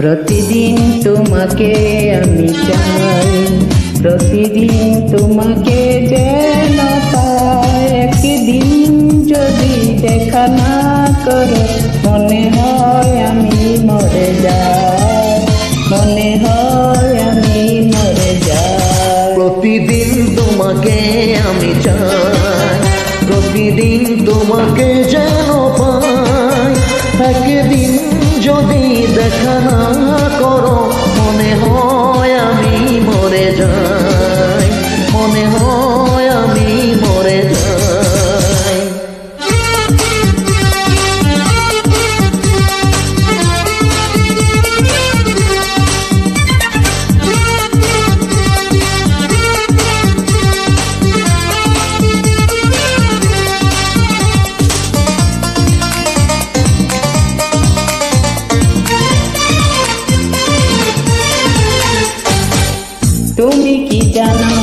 প্রতিদিন তোমাকে আমি চাই, প্রতিদিন তোমাকে যেন পাই। একদিন যদি দেখা না করো মনে হয় আমি মরে যাই, মনে হয় আমি মরে যাই। প্রতিদিন তোমাকে আমি চাই, প্রতিদিন তোমাকে যেন পাই। একদিন যদি দেখা না করো মনে হয় আমি মরে যাই, মনে হয় আমি মরে যাই। তুমি কি জানো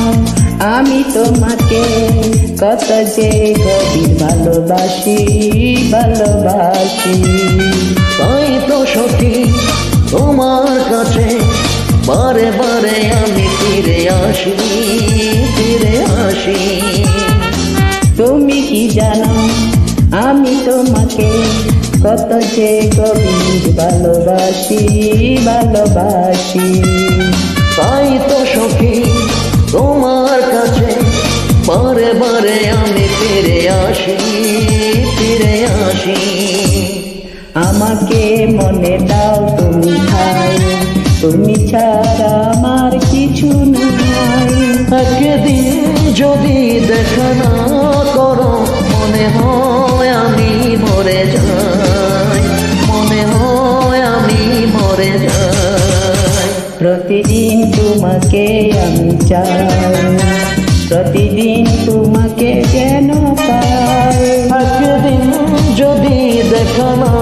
আমি তোমাকে কত যে গভীর ভালোবাসি, ভালোবাসি। তাই তো সখী তোমার কাছে বারে বারে আমি ফিরে আসি, ফিরে আসি। তুমি কি জানো আমি তোমাকে কত যে গভীর ভালোবাসি, ভালোবাসি। তাই তো সখী তোমার কাছে বারে বারে আমি ফিরে আসি, ফিরে আসি। আমাকে মনে দাও তুমি ভাই, তুমি ছাড়া আমার কিছু নাই। একদিন যদি দেখা না করো মনে হয় আমি মরে যাই, মনে হয় আমি মরে যাই। প্রতিদিন তোমাকে আমি চাই, প্রতিদিন তোমাকে যেন পাই। একদিন যদি দেখা না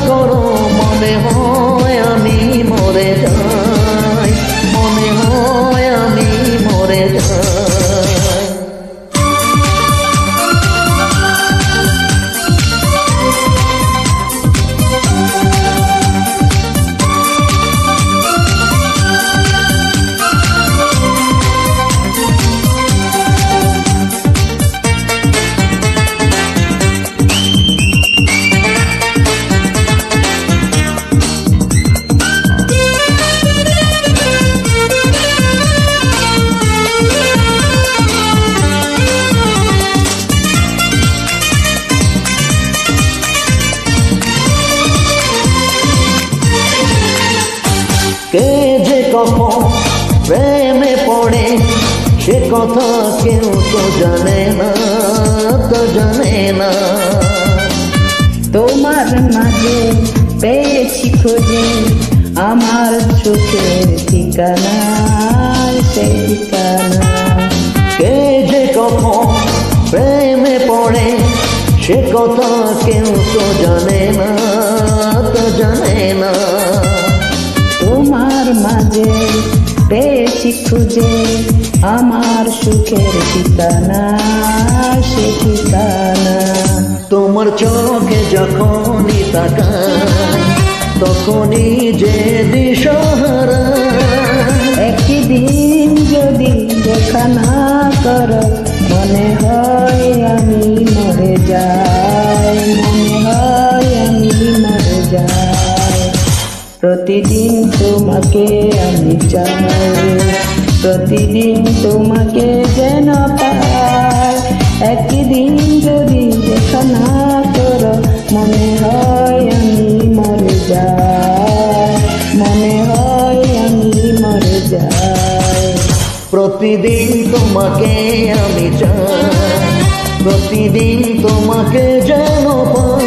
করো মনে হয় আমি মরে যাই, মনে হয় আমি মরে যাই। কে যে কখন প্রেমে পড়ে সে কথা কেউ তো জানে না, তো জানে না। তোমার মাঝে পেয়েছি খুঁজে আমার সুখের ঠিকানা, সেই ঠিকানা। কে যে কখন প্রেমে পড়ে সে কথা কেউ তো জানে না, তো জানে না। তোমার মাঝে পেয়েছি খুঁজে আমার সুখের ঠিকানা, সে ঠিকানা। তোমার চোখে যখনই তাকাই তখনই যে দিশাহারা। একদিন যদি দেখা না করো মনে হয় আমি মরে যাই, মনে হয় আমি মরে যাই। প্রতিদিন তোমাকে আমি চাই, প্রতিদিন তোমাকে যেন পাই। একদিন যদি দেখা না করো মনে হয় আমি মরে যাই, মনে হয় আমি মরে যাই। প্রতিদিন তোমাকে আমি চাই, প্রতিদিন তোমাকে যেন পাই।